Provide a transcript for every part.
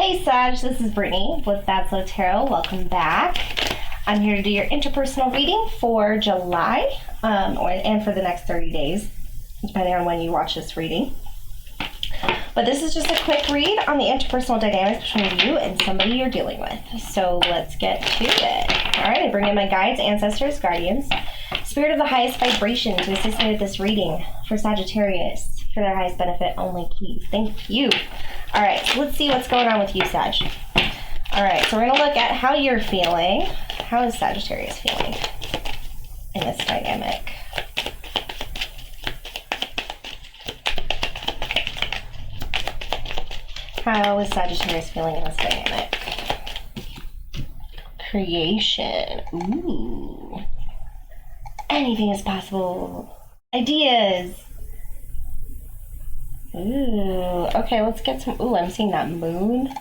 Hey Sag, this is Brittany with Maslow Tarot. Welcome back. I'm here to do your interpersonal reading for July, and for the next 30 days, depending on when you watch this reading. But this is just a quick read on the interpersonal dynamics between you and somebody you're dealing with. So let's get to it. All right, I bring in my guides, ancestors, guardians, spirit of the highest vibration to assist me with this reading for Sagittarius. For their highest benefit only, please. Thank you. All right, so let's see what's going on with you, Sag. All right, so we're going to look at how you're feeling. How is Sagittarius feeling in this dynamic? How is Sagittarius feeling in this dynamic? Creation. Ooh. Anything is possible. Ideas. Ooh, okay, let's get some. Ooh, I'm seeing that moon.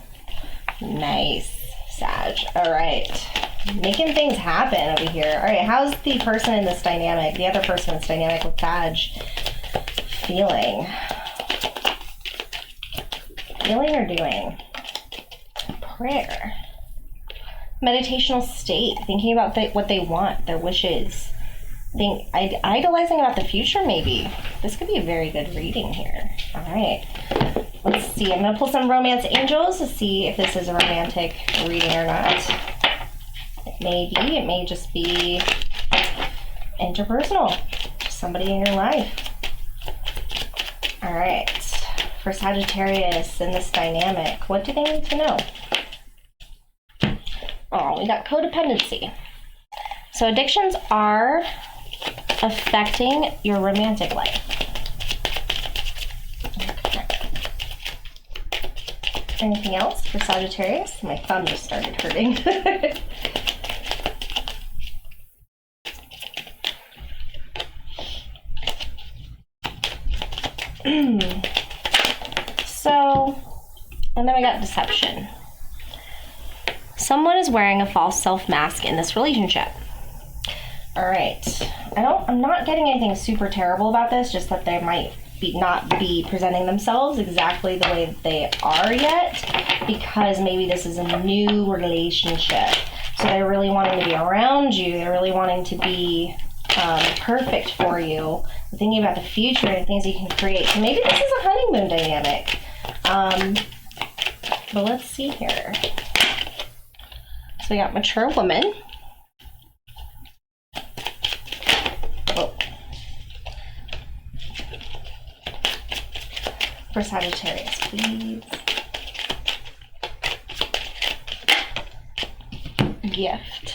Nice, Sag. All right, making things happen over here. All right, how's the person in this dynamic, the other person in this dynamic with Sag, feeling? Feeling or doing? Prayer. Meditational state, thinking about what they want, their wishes. Idolizing about the future, maybe. This could be a very good reading here. All right, let's see. I'm going to pull some romance angels to see if this is a romantic reading or not. It may be. It may just be interpersonal. Just somebody in your life. All right. For Sagittarius in this dynamic, what do they need to know? Oh, we got codependency. So addictions are affecting your romantic life. Okay. Anything else for Sagittarius? My thumb just started hurting. So, and then we got deception. Someone is wearing a false self mask in this relationship. All right, I'm not getting anything super terrible about this, just that they might not be presenting themselves exactly the way that they are yet, because maybe this is a new relationship. So they're really wanting to be around you. They're really wanting to be perfect for you. They're thinking about the future and things you can create. So maybe this is a honeymoon dynamic. But let's see here. So we got mature woman. Oh. For Sagittarius, please. Gift.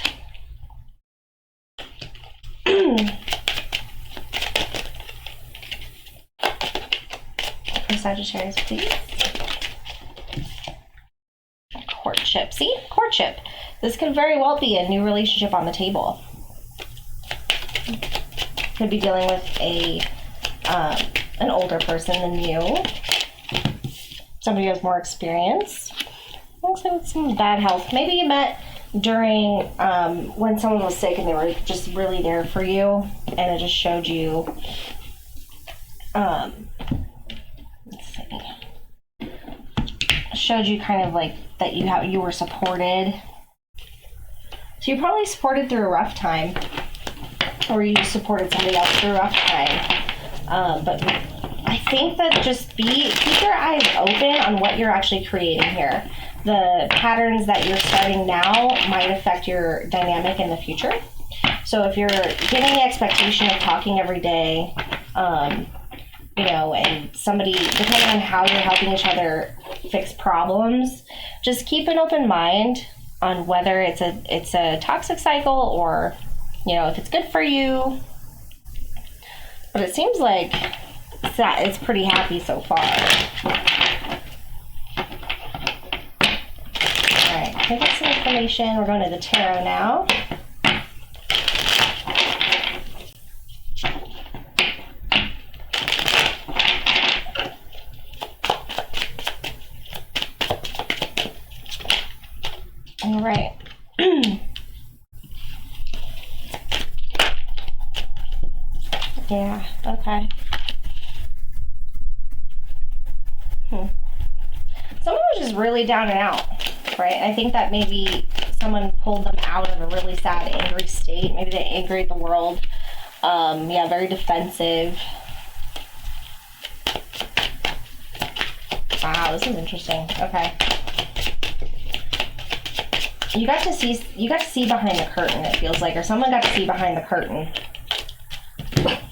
For Sagittarius, please. Courtship. See? Courtship. This could very well be a new relationship on the table. Could be dealing with an older person than you. Somebody who has more experience. Looks like some bad health. Maybe you met during when someone was sick and they were just really there for you, and it just showed you. Let's see. Showed you kind of like that you were supported. So you probably supported through a rough time, or you supported somebody else through a rough time. But I think that just keep your eyes open on what you're actually creating here. The patterns that you're starting now might affect your dynamic in the future. So if you're giving the expectation of talking every day, and somebody, depending on how you're helping each other fix problems, just keep an open mind on whether it's a toxic cycle or, if it's good for you. But it seems like it's pretty happy so far. All right, can I get some information? We're going to the tarot now. All right. Yeah, okay. Someone was just really down and out, right? I think that maybe someone pulled them out of a really sad, angry state. Maybe they angry at the world. Yeah, very defensive. Wow, this is interesting. Okay. You got to see behind the curtain, it feels like, or someone got to see behind the curtain.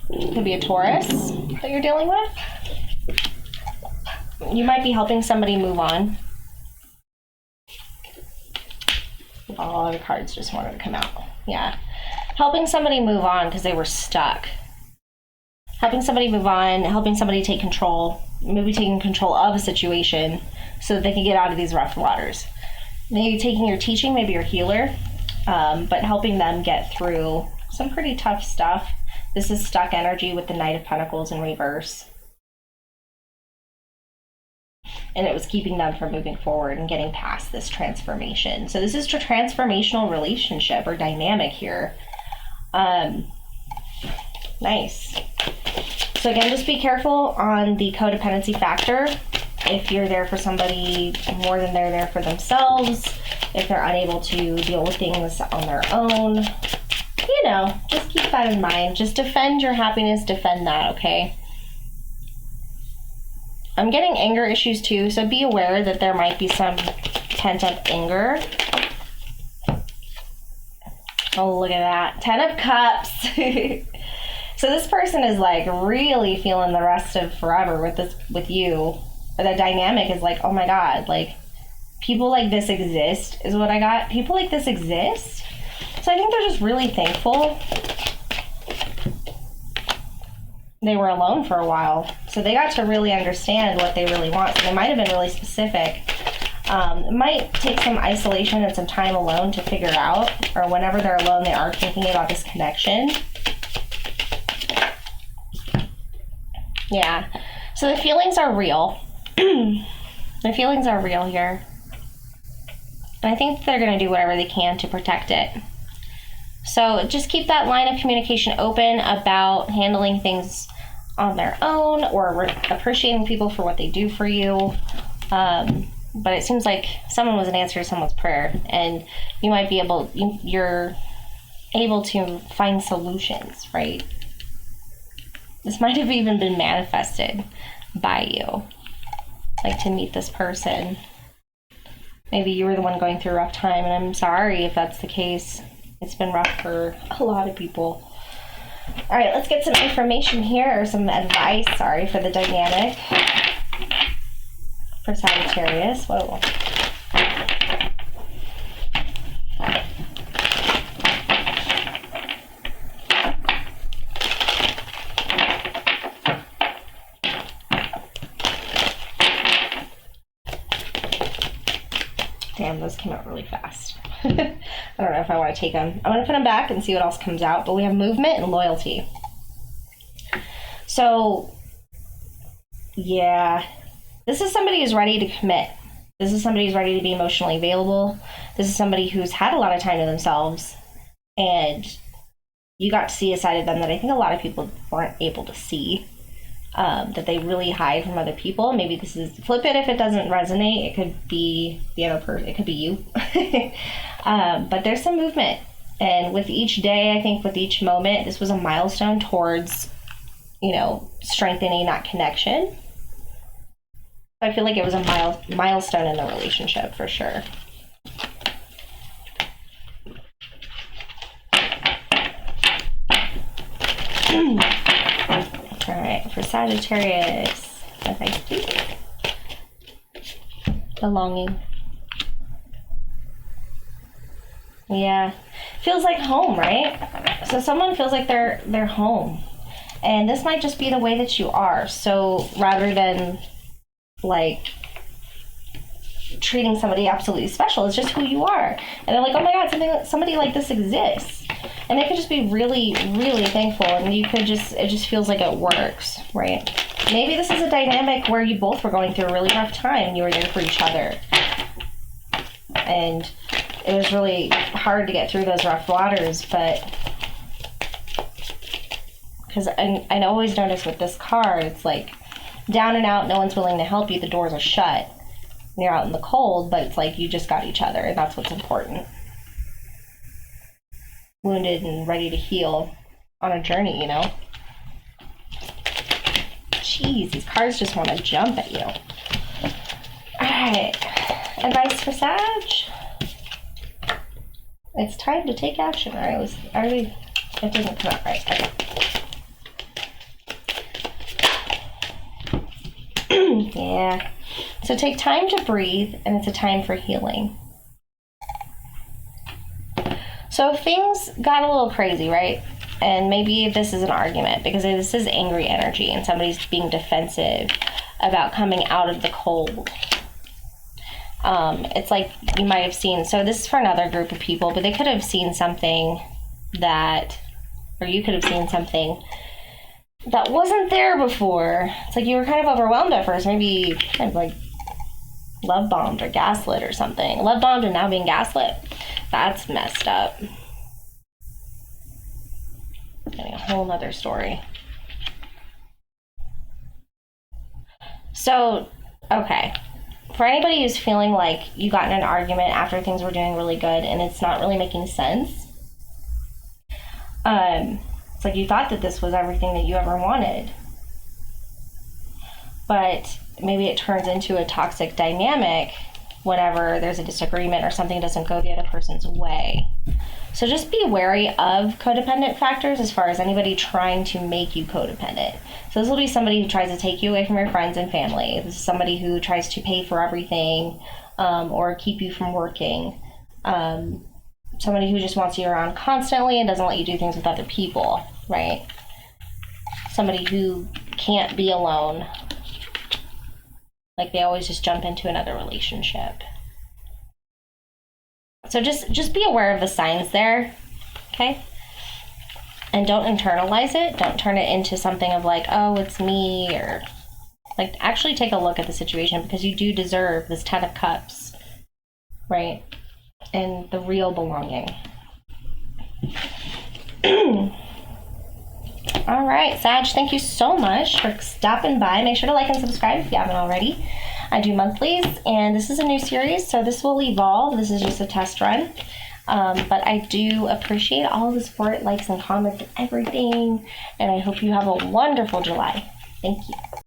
Could be a Taurus that you're dealing with. You might be helping somebody move on. All the cards just wanted to come out. Yeah. Helping somebody move on because they were stuck. Helping somebody move on, helping somebody take control, maybe taking control of a situation so that they can get out of these rough waters. Maybe taking your teaching, maybe your healer, but helping them get through some pretty tough stuff. This is stuck energy with the Knight of Pentacles in reverse. And it was keeping them from moving forward and getting past this transformation. So this is a transformational relationship or dynamic here. Nice. So again, just be careful on the codependency factor. If you're there for somebody more than they're there for themselves, if they're unable to deal with things on their own, you know, just keep that in mind. Just defend your happiness, defend that, okay? I'm getting anger issues too, so be aware that there might be some pent-up anger. Oh, look at that. 10 of Cups. So this person is like really feeling the rest of forever with you. The dynamic is like, oh my God, like people like this exist is what I got. People like this exist. So I think they're just really thankful they were alone for a while. So they got to really understand what they really want. So they might have been really specific. It might take some isolation and some time alone to figure out, or whenever they're alone, they are thinking about this connection. Yeah. So the feelings are real. The feelings are real here. And I think they're going to do whatever they can to protect it. So just keep that line of communication open about handling things on their own or appreciating people for what they do for you. But it seems like someone was an answer to someone's prayer, and you might be you're able to find solutions, right? This might have even been manifested by you, like to meet this person. Maybe you were the one going through a rough time, and I'm sorry if that's the case. It's been rough for a lot of people. All right, let's get some information here, or some advice, sorry, for the dynamic for Sagittarius. Whoa. Damn, those came out really fast. I don't know if I want to take them. I'm going to put them back and see what else comes out. But we have movement and loyalty. So, yeah. This is somebody who's ready to commit. This is somebody who's ready to be emotionally available. This is somebody who's had a lot of time to themselves. And you got to see a side of them that I think a lot of people weren't able to see. That they really hide from other people. Maybe this is, flip it if it doesn't resonate. It could be the other person. It could be you. But there's some movement. And with each day, I think with each moment, this was a milestone towards, strengthening that connection. I feel like it was a milestone in the relationship for sure. All right, for Sagittarius, advice please. Belonging. Yeah, feels like home, right? So someone feels like they're home, and this might just be the way that you are. So rather than like treating somebody absolutely special, it's just who you are. And they're like, oh my God, somebody like this exists. And they could just be really, really thankful, and it just feels like it works, right? Maybe this is a dynamic where you both were going through a really rough time and you were there for each other. And it was really hard to get through those rough waters, but because I always notice with this card, it's like down and out, no one's willing to help you, the doors are shut. when you're out in the cold, but it's like you just got each other, and that's what's important. Wounded and ready to heal on a journey, you know? Jeez, these cards just want to jump at you. Alright, advice for Sag? It's time to take action. It didn't come out right. Okay. Yeah. So take time to breathe, and it's a time for healing. So if things got a little crazy, right? And maybe this is an argument, because this is angry energy and somebody's being defensive about coming out of the cold. It's like you might have seen, so this is for another group of people, but they could have seen something that, or you could have seen something that wasn't there before. It's like you were kind of overwhelmed at first, maybe kind of like love bombed or gaslit or something. Love bombed and now being gaslit. That's messed up. Getting a whole nother story. So, okay. For anybody who's feeling like you got in an argument after things were doing really good and it's not really making sense, it's like you thought that this was everything that you ever wanted. But maybe it turns into a toxic dynamic whenever there's a disagreement or something doesn't go the other person's way. So just be wary of codependent factors as far as anybody trying to make you codependent. So this will be somebody who tries to take you away from your friends and family. This is somebody who tries to pay for everything, or keep you from working. Somebody who just wants you around constantly and doesn't let you do things with other people, right? Somebody who can't be alone. Like they always just jump into another relationship. So just be aware of the signs there, okay? And don't internalize it. Don't turn it into something of like, oh, it's me, or like actually take a look at the situation, because you do deserve this 10 of Cups, right? And the real belonging. All right, Sag, thank you so much for stopping by. Make sure to like and subscribe if you haven't already. I do monthlies, and this is a new series, so this will evolve. This is just a test run. But I do appreciate all the support, likes, and comments, and everything. And I hope you have a wonderful July. Thank you.